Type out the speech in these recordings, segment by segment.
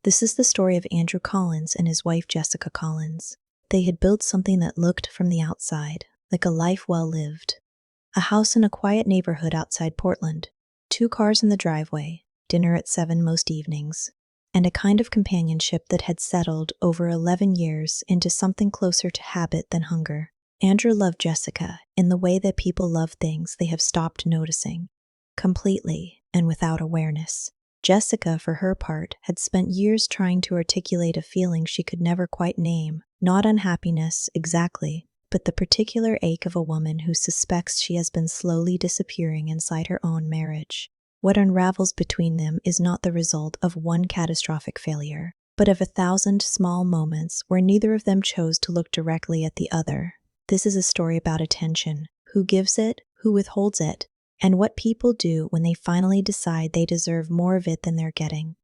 This is the story of Andrew Collins and his wife Jessica Collins. They had built something that looked from the outside like a life well lived. A house in a quiet neighborhood outside Portland, 2 cars in the driveway, dinner at 7 most evenings, and a kind of companionship that had settled over 11 years into something closer to habit than hunger. Andrew loved Jessica in the way that people love things they have stopped noticing, completely and without awareness. Jessica, for her part, had spent years trying to articulate a feeling she could never quite name, not unhappiness exactly, but the particular ache of a woman who suspects she has been slowly disappearing inside her own marriage. What unravels between them is not the result of one catastrophic failure, but of 1,000 small moments where neither of them chose to look directly at the other. This is a story about attention, who gives it, who withholds it, and what people do when they finally decide they deserve more of it than they're getting.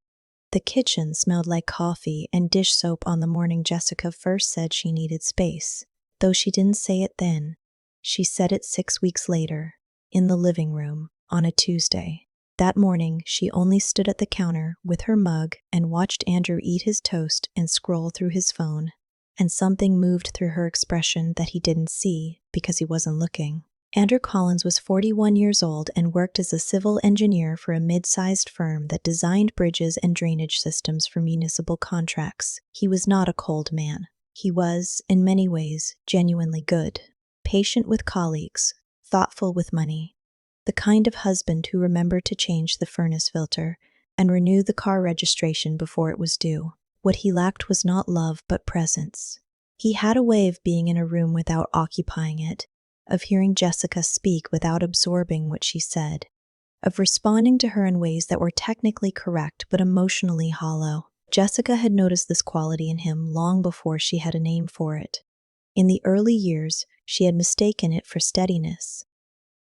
The kitchen smelled like coffee and dish soap on the morning Jessica first said she needed space. Though she didn't say it then, she said it 6 weeks later, in the living room, on a Tuesday. That morning, she only stood at the counter with her mug and watched Andrew eat his toast and scroll through his phone, and something moved through her expression that he didn't see because he wasn't looking. Andrew Collins was 41 years old and worked as a civil engineer for a mid-sized firm that designed bridges and drainage systems for municipal contracts. He was not a cold man. He was, in many ways, genuinely good, patient with colleagues, thoughtful with money, the kind of husband who remembered to change the furnace filter and renew the car registration before it was due. What he lacked was not love but presence. He had a way of being in a room without occupying it, of hearing Jessica speak without absorbing what she said, of responding to her in ways that were technically correct but emotionally hollow. Jessica had noticed this quality in him long before she had a name for it. In the early years, she had mistaken it for steadiness.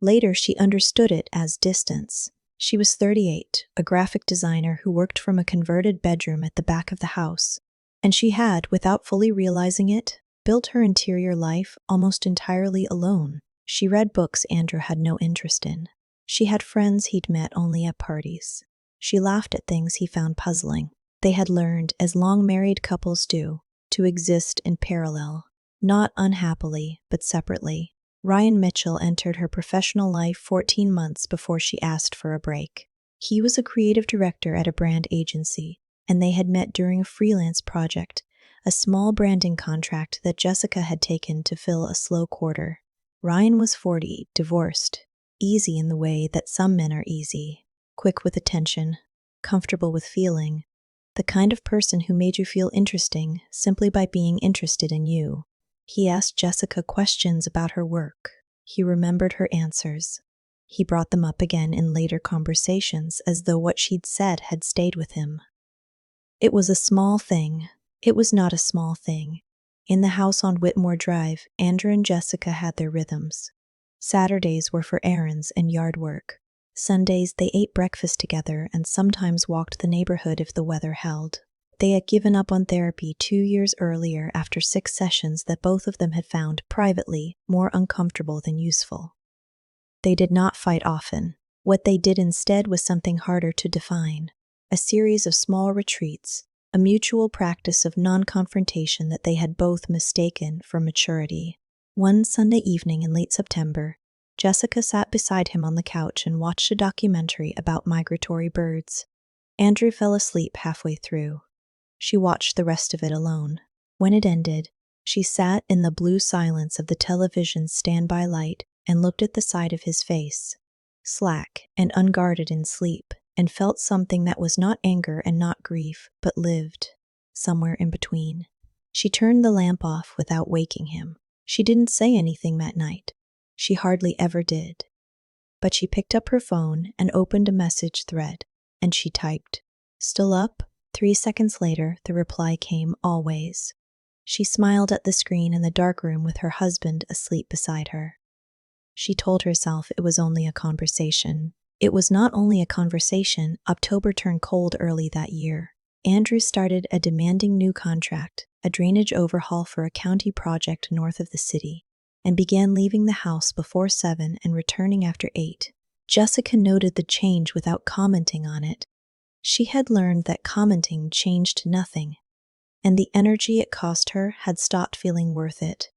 Later, she understood it as distance. She was 38, a graphic designer who worked from a converted bedroom at the back of the house, and she had, without fully realizing it, built her interior life almost entirely alone. She read books Andrew had no interest in. She had friends he'd met only at parties. She laughed at things he found puzzling. They had learned, as long married couples do, to exist in parallel, not unhappily, but separately. Ryan Mitchell entered her professional life 14 months before she asked for a break. He was a creative director at a brand agency, and they had met during a freelance project, a small branding contract that Jessica had taken to fill a slow quarter. Ryan was 40, divorced, easy in the way that some men are easy, quick with attention, comfortable with feeling, the kind of person who made you feel interesting simply by being interested in you. He asked Jessica questions about her work. He remembered her answers. He brought them up again in later conversations as though what she'd said had stayed with him. It was a small thing. It was not a small thing. In the house on Whitmore Drive, Andrew and Jessica had their rhythms. Saturdays were for errands and yard work. Sundays they ate breakfast together and sometimes walked the neighborhood if the weather held. They had given up on therapy 2 years earlier after 6 sessions that both of them had found, privately, more uncomfortable than useful. They did not fight often. What they did instead was something harder to define, a series of small retreats, a mutual practice of non-confrontation that they had both mistaken for maturity. One Sunday evening in late September, Jessica sat beside him on the couch and watched a documentary about migratory birds. Andrew fell asleep halfway through. She watched the rest of it alone. When it ended, she sat in the blue silence of the television's standby light and looked at the side of his face, slack and unguarded in sleep, and felt something that was not anger and not grief, but lived, somewhere in between. She turned the lamp off without waking him. She didn't say anything that night. She hardly ever did. But she picked up her phone and opened a message thread, and she typed, "Still up?" 3 seconds later, the reply came, "Always." She smiled at the screen in the dark room with her husband asleep beside her. She told herself it was only a conversation. It was not only a conversation. October turned cold early that year. Andrew started a demanding new contract, a drainage overhaul for a county project north of the city, and began leaving the house before 7 and returning after 8. Jessica noted the change without commenting on it. She had learned that commenting changed nothing, and the energy it cost her had stopped feeling worth it.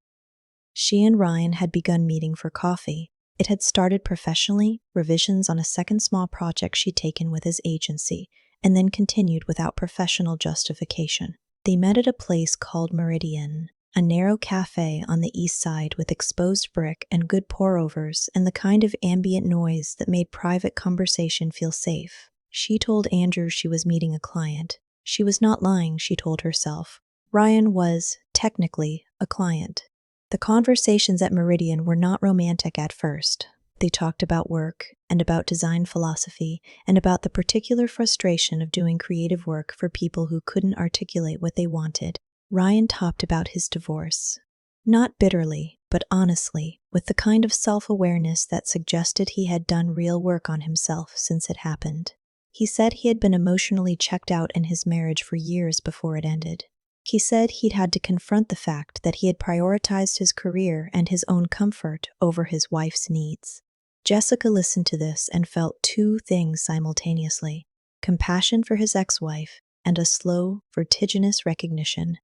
She and Ryan had begun meeting for coffee. It had started professionally, revisions on a second small project she'd taken with his agency, and then continued without professional justification. They met at a place called Meridian, a narrow cafe on the east side with exposed brick and good pour-overs and the kind of ambient noise that made private conversation feel safe. She told Andrew she was meeting a client. She was not lying, she told herself. Ryan was, technically, a client. The conversations at Meridian were not romantic at first. They talked about work and about design philosophy and about the particular frustration of doing creative work for people who couldn't articulate what they wanted. Ryan talked about his divorce. Not bitterly, but honestly, with the kind of self-awareness that suggested he had done real work on himself since it happened. He said he had been emotionally checked out in his marriage for years before it ended. He said he'd had to confront the fact that he had prioritized his career and his own comfort over his wife's needs. Jessica listened to this and felt two things simultaneously: compassion for his ex-wife and a slow, vertiginous recognition.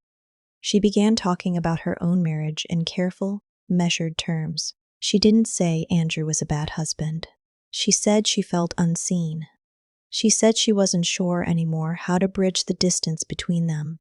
She began talking about her own marriage in careful, measured terms. She didn't say Andrew was a bad husband. She said she felt unseen. She said she wasn't sure anymore how to bridge the distance between them.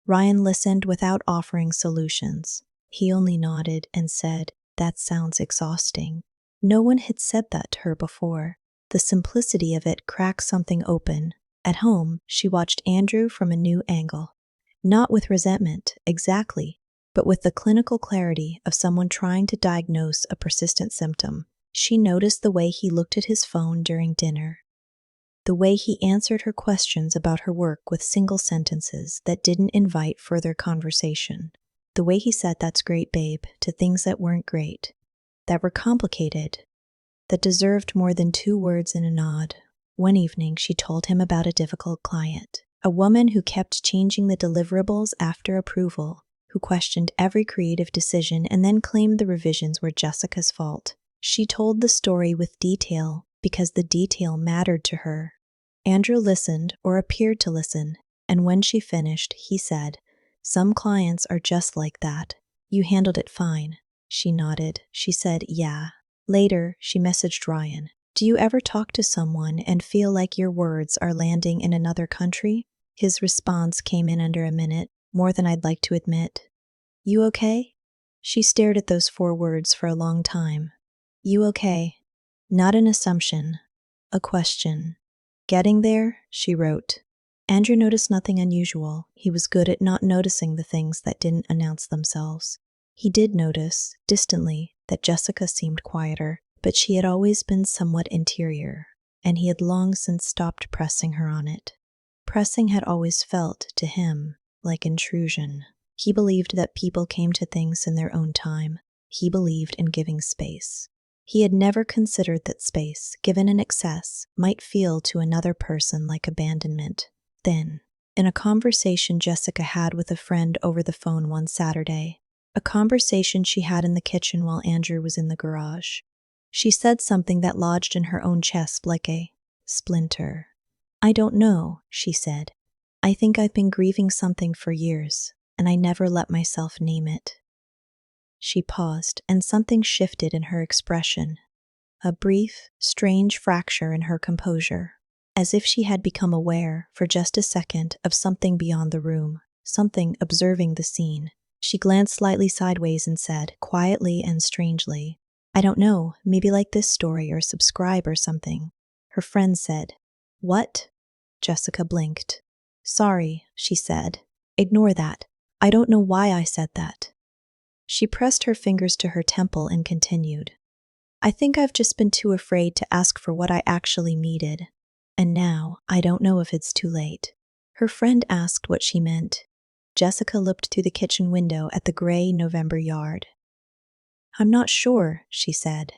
Ryan listened without offering solutions. He only nodded and said, "That sounds exhausting." No one had said that to her before. The simplicity of it cracked something open. At home, she watched Andrew from a new angle. Not with resentment, exactly, but with the clinical clarity of someone trying to diagnose a persistent symptom. She noticed the way he looked at his phone during dinner. The way he answered her questions about her work with single sentences that didn't invite further conversation. The way he said "that's great, babe" to things that weren't great, that were complicated, that deserved more than 2 words and a nod. One evening, she told him about a difficult client, a woman who kept changing the deliverables after approval, who questioned every creative decision and then claimed the revisions were Jessica's fault. She told the story with detail because the detail mattered to her. Andrew listened, or appeared to listen, and when she finished, he said, "Some clients are just like that. You handled it fine." She nodded. She said, "Yeah." Later, she messaged Ryan, "Do you ever talk to someone and feel like your words are landing in another country?" His response came in under a minute, more than I'd like to admit. "You okay?" She stared at those 4 words for a long time. "You okay?" Not an assumption, a question. "Getting there," she wrote. Andrew noticed nothing unusual. He was good at not noticing the things that didn't announce themselves. He did notice, distantly, that Jessica seemed quieter, but she had always been somewhat interior, and he had long since stopped pressing her on it. Pressing had always felt, to him, like intrusion. He believed that people came to things in their own time. He believed in giving space. He had never considered that space, given in excess, might feel to another person like abandonment. Then, in a conversation Jessica had with a friend over the phone one Saturday, a conversation she had in the kitchen while Andrew was in the garage, she said something that lodged in her own chest like a splinter. "I don't know," she said. "I think I've been grieving something for years, and I never let myself name it." She paused, and something shifted in her expression. A brief, strange fracture in her composure, as if she had become aware, for just a second, of something beyond the room, something observing the scene. She glanced slightly sideways and said, quietly and strangely, "I don't know, maybe like this story or subscribe or something." Her friend said, "What?" Jessica blinked. "Sorry," she said. "Ignore that. I don't know why I said that." She pressed her fingers to her temple and continued, "I think I've just been too afraid to ask for what I actually needed. And now, I don't know if it's too late." Her friend asked what she meant. Jessica looked through the kitchen window at the gray November yard. "I'm not sure," she said.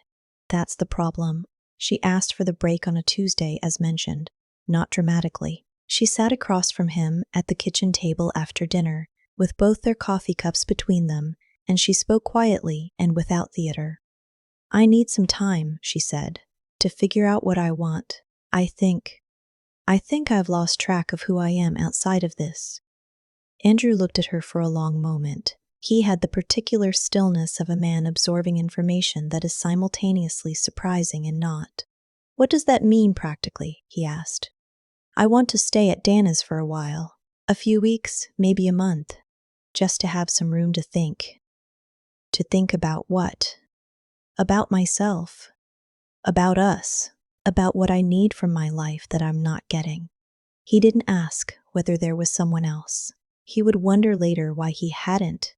"That's the problem." She asked for the break on a Tuesday as mentioned, not dramatically. She sat across from him at the kitchen table after dinner, with both their coffee cups between them, and she spoke quietly and without theater. "I need some time," she said, "to figure out what I want. I think I think I've lost track of who I am outside of this. Andrew looked at her for a long moment. He had the particular stillness of a man absorbing information that is simultaneously surprising and not. What does that mean practically? He asked. I want to stay at Dana's for a while. A few weeks, maybe a month. Just to have some room to think. To think about what? About myself. About us. About what I need from my life that I'm not getting. He didn't ask whether there was someone else. He would wonder later why he hadn't,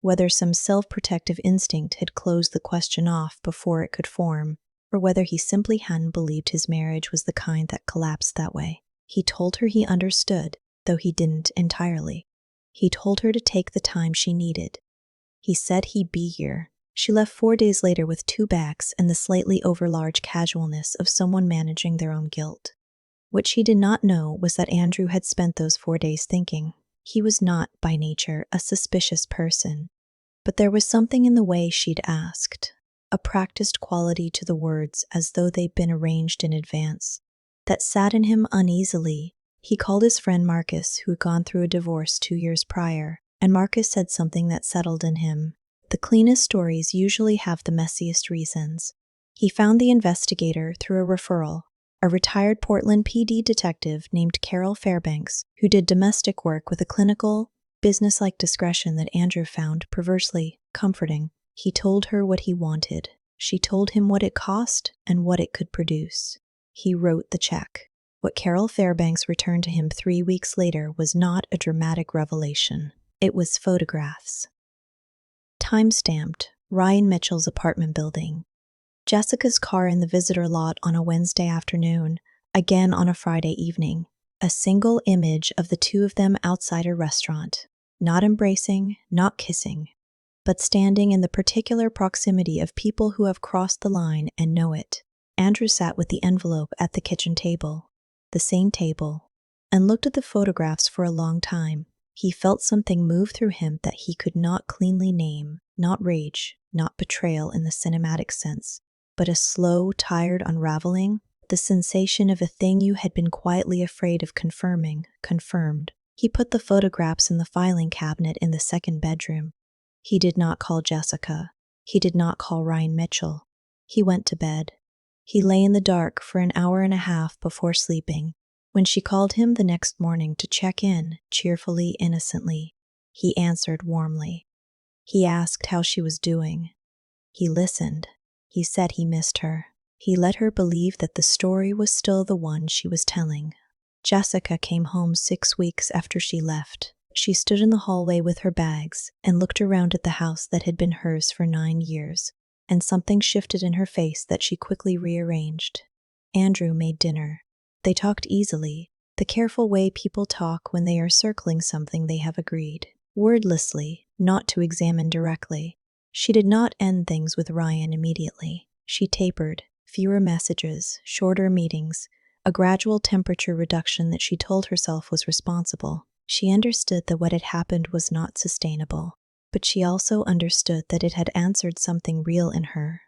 whether some self-protective instinct had closed the question off before it could form, or whether he simply hadn't believed his marriage was the kind that collapsed that way. He told her he understood, though he didn't entirely. He told her to take the time she needed. He said he'd be here. She left 4 days later with 2 bags and the slightly overlarge casualness of someone managing their own guilt. What she did not know was that Andrew had spent those 4 days thinking. He was not, by nature, a suspicious person. But there was something in the way she'd asked, a practiced quality to the words as though they'd been arranged in advance, that saddened him uneasily. He called his friend Marcus, who had gone through a divorce 2 years prior, and Marcus said something that settled in him. The cleanest stories usually have the messiest reasons. He found the investigator through a referral, a retired Portland PD detective named Carol Fairbanks, who did domestic work with a clinical, businesslike discretion that Andrew found perversely comforting. He told her what he wanted. She told him what it cost and what it could produce. He wrote the check. What Carol Fairbanks returned to him 3 weeks later was not a dramatic revelation. It was photographs. Time-stamped, Ryan Mitchell's apartment building. Jessica's car in the visitor lot on a Wednesday afternoon, again on a Friday evening. A single image of the two of them outside a restaurant. Not embracing, not kissing, but standing in the particular proximity of people who have crossed the line and know it. Andrew sat with the envelope at the kitchen table, the same table, and looked at the photographs for a long time. He felt something move through him that he could not cleanly name, not rage, not betrayal in the cinematic sense, but a slow, tired unraveling, the sensation of a thing you had been quietly afraid of confirmed. He put the photographs in the filing cabinet in the second bedroom. He did not call Jessica. He did not call Ryan Mitchell. He went to bed. He lay in the dark for an hour and a half before sleeping. When she called him the next morning to check in, cheerfully, innocently, he answered warmly. He asked how she was doing. He listened. He said he missed her. He let her believe that the story was still the one she was telling. Jessica came home 6 weeks after she left. She stood in the hallway with her bags and looked around at the house that had been hers for 9 years, and something shifted in her face that she quickly rearranged. Andrew made dinner. They talked easily, the careful way people talk when they are circling something they have agreed. Wordlessly, not to examine directly. She did not end things with Ryan immediately. She tapered, fewer messages, shorter meetings, a gradual temperature reduction that she told herself was responsible. She understood that what had happened was not sustainable, but she also understood that it had answered something real in her.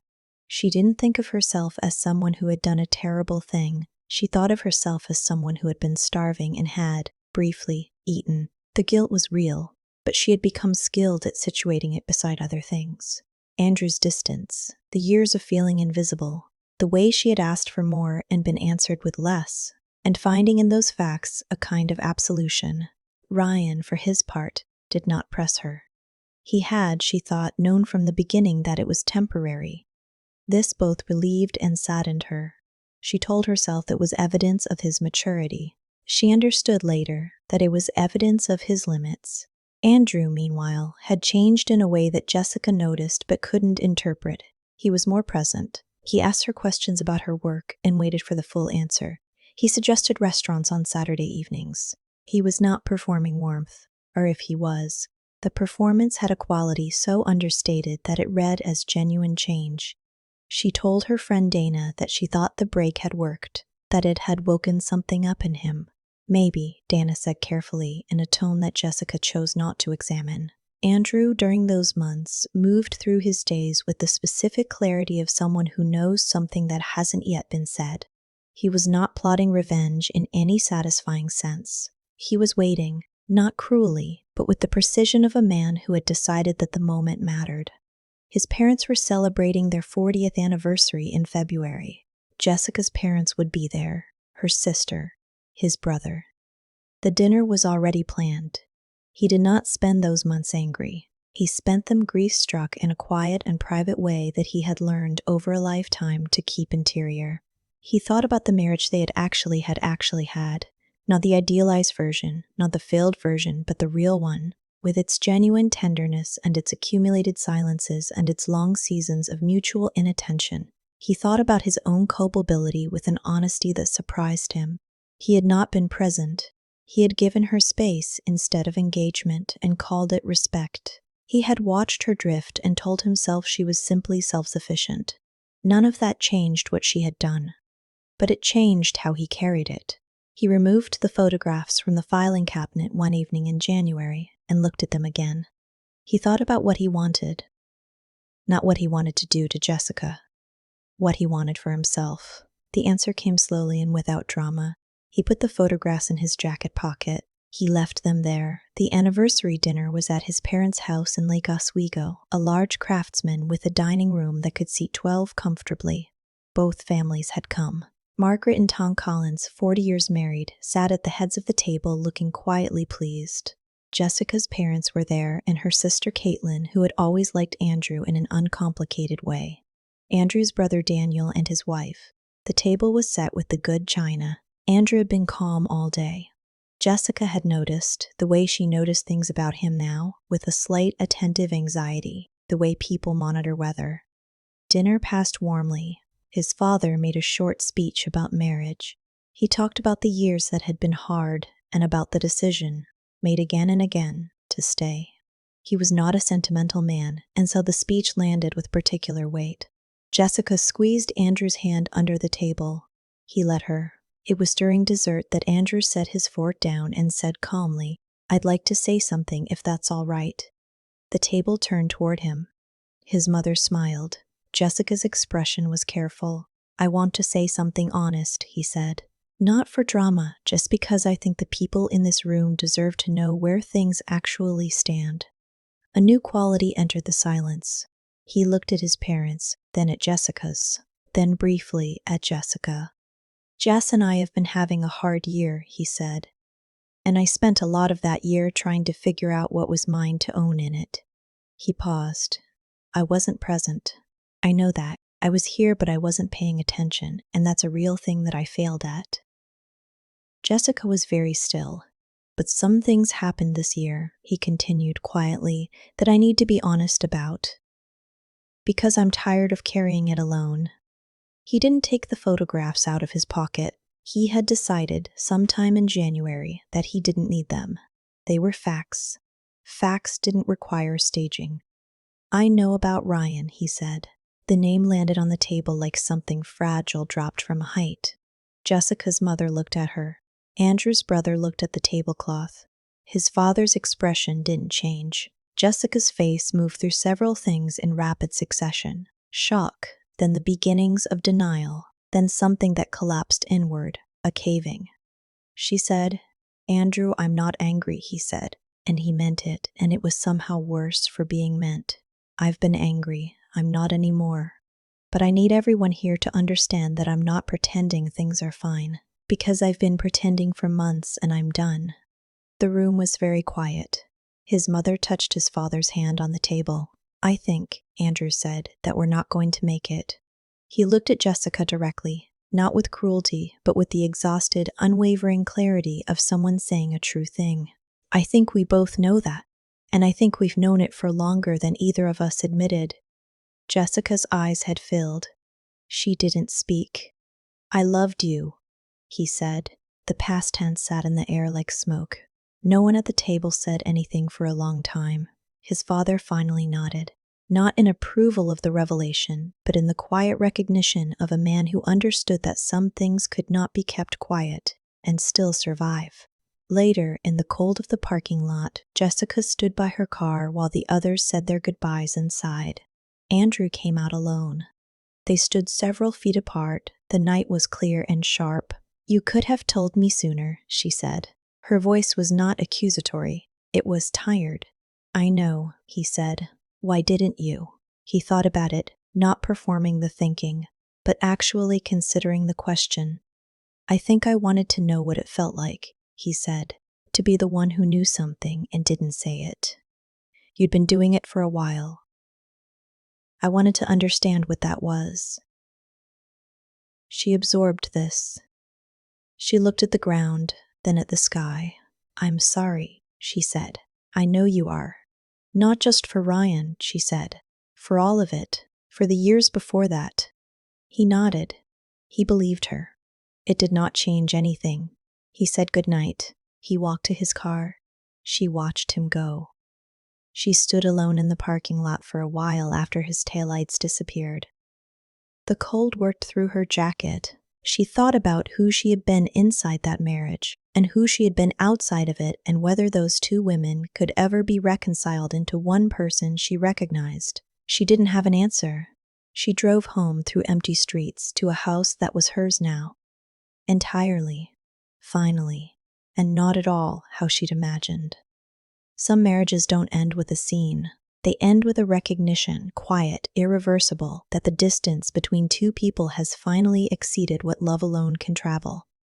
She didn't think of herself as someone who had done a terrible thing. She thought of herself as someone who had been starving and had, briefly, eaten. The guilt was real, but she had become skilled at situating it beside other things. Andrew's distance, the years of feeling invisible, the way she had asked for more and been answered with less, and finding in those facts a kind of absolution. Ryan, for his part, did not press her. He had, she thought, known from the beginning that it was temporary. This both relieved and saddened her. She told herself it was evidence of his maturity. She understood later that it was evidence of his limits. Andrew, meanwhile, had changed in a way that Jessica noticed but couldn't interpret. He was more present. He asked her questions about her work and waited for the full answer. He suggested restaurants on Saturday evenings. He was not performing warmth, or if he was, the performance had a quality so understated that it read as genuine change. She told her friend Dana that she thought the break had worked, that it had woken something up in him. Maybe, Dana said carefully, in a tone that Jessica chose not to examine. Andrew, during those months, moved through his days with the specific clarity of someone who knows something that hasn't yet been said. He was not plotting revenge in any satisfying sense. He was waiting, not cruelly, but with the precision of a man who had decided that the moment mattered. His parents were celebrating their 40th anniversary in February. Jessica's parents would be there, her sister, his brother. The dinner was already planned. He did not spend those months angry. He spent them grief-struck in a quiet and private way that he had learned over a lifetime to keep interior. He thought about the marriage they had actually had, not the idealized version, not the failed version, but the real one, with its genuine tenderness and its accumulated silences and its long seasons of mutual inattention. He thought about his own culpability with an honesty that surprised him. He had not been present. He had given her space instead of engagement and called it respect. He had watched her drift and told himself she was simply self-sufficient. None of that changed what she had done, but it changed how he carried it. He removed the photographs from the filing cabinet one evening in January and looked at them again. He thought about what he wanted, not what he wanted to do to Jessica, what he wanted for himself. The answer came slowly and without drama. He put the photographs in his jacket pocket. He left them there. The anniversary dinner was at his parents' house in Lake Oswego, a large craftsman with a dining room that could seat 12 comfortably. Both families had come. Margaret and Tom Collins, 40 years married, sat at the heads of the table looking quietly pleased. Jessica's parents were there, and her sister Caitlin, who had always liked Andrew in an uncomplicated way. Andrew's brother Daniel and his wife. The table was set with the good china. Andrew had been calm all day. Jessica had noticed, the way she noticed things about him now, with a slight attentive anxiety, the way people monitor weather. Dinner passed warmly. His father made a short speech about marriage. He talked about the years that had been hard and about the decision, made again and again, to stay. He was not a sentimental man, and so the speech landed with particular weight. Jessica squeezed Andrew's hand under the table. He let her. It was during dessert that Andrew set his fork down and said calmly, "I'd like to say something if that's all right." The table turned toward him. His mother smiled. Jessica's expression was careful. "I want to say something honest," he said. "Not for drama, just because I think the people in this room deserve to know where things actually stand." A new quality entered the silence. He looked at his parents, then at Jessica's, then briefly at Jessica. "Jess and I have been having a hard year," he said. "And I spent a lot of that year trying to figure out what was mine to own in it." He paused. "I wasn't present. I know that. I was here, but I wasn't paying attention, and that's a real thing that I failed at." Jessica was very still. "But some things happened this year," he continued quietly, "that I need to be honest about. Because I'm tired of carrying it alone." He didn't take the photographs out of his pocket. He had decided, sometime in January, that he didn't need them. They were facts. Facts didn't require staging. "I know about Ryan," he said. The name landed on the table like something fragile dropped from a height. Jessica's mother looked at her. Andrew's brother looked at the tablecloth. His father's expression didn't change. Jessica's face moved through several things in rapid succession. Shock, then the beginnings of denial, then something that collapsed inward, a caving. She said, "Andrew, I'm not angry," he said, and he meant it, and it was somehow worse for being meant. "I've been angry. I'm not anymore. But I need everyone here to understand that I'm not pretending things are fine, because I've been pretending for months and I'm done." The room was very quiet. His mother touched his father's hand on the table. "I think," Andrew said, "that we're not going to make it." He looked at Jessica directly, not with cruelty, but with the exhausted, unwavering clarity of someone saying a true thing. "I think we both know that, and I think we've known it for longer than either of us admitted." Jessica's eyes had filled. She didn't speak. "I loved you," he said. The past tense sat in the air like smoke. No one at the table said anything for a long time. His father finally nodded, not in approval of the revelation, but in the quiet recognition of a man who understood that some things could not be kept quiet and still survive. Later, in the cold of the parking lot, Jessica stood by her car while the others said their goodbyes inside. Andrew came out alone. They stood several feet apart. The night was clear and sharp. "You could have told me sooner," she said. Her voice was not accusatory. It was tired. "I know," he said. "Why didn't you?" He thought about it, not performing the thinking, but actually considering the question. "I think I wanted to know what it felt like," he said, "to be the one who knew something and didn't say it. You'd been doing it for a while. I wanted to understand what that was." She absorbed this. She looked at the ground, then at the sky. "I'm sorry," she said. "I know you are. Not just for Ryan," she said. "For all of it. For the years before that." He nodded. He believed her. It did not change anything. He said goodnight. He walked to his car. She watched him go. She stood alone in the parking lot for a while after his taillights disappeared. The cold worked through her jacket. She thought about who she had been inside that marriage and who she had been outside of it, and whether those two women could ever be reconciled into one person she recognized. She didn't have an answer. She drove home through empty streets to a house that was hers now. Entirely. Finally. And not at all how she'd imagined. Some marriages don't end with a scene. They end with a recognition, quiet, irreversible, that the distance between two people has finally exceeded what love alone can travel.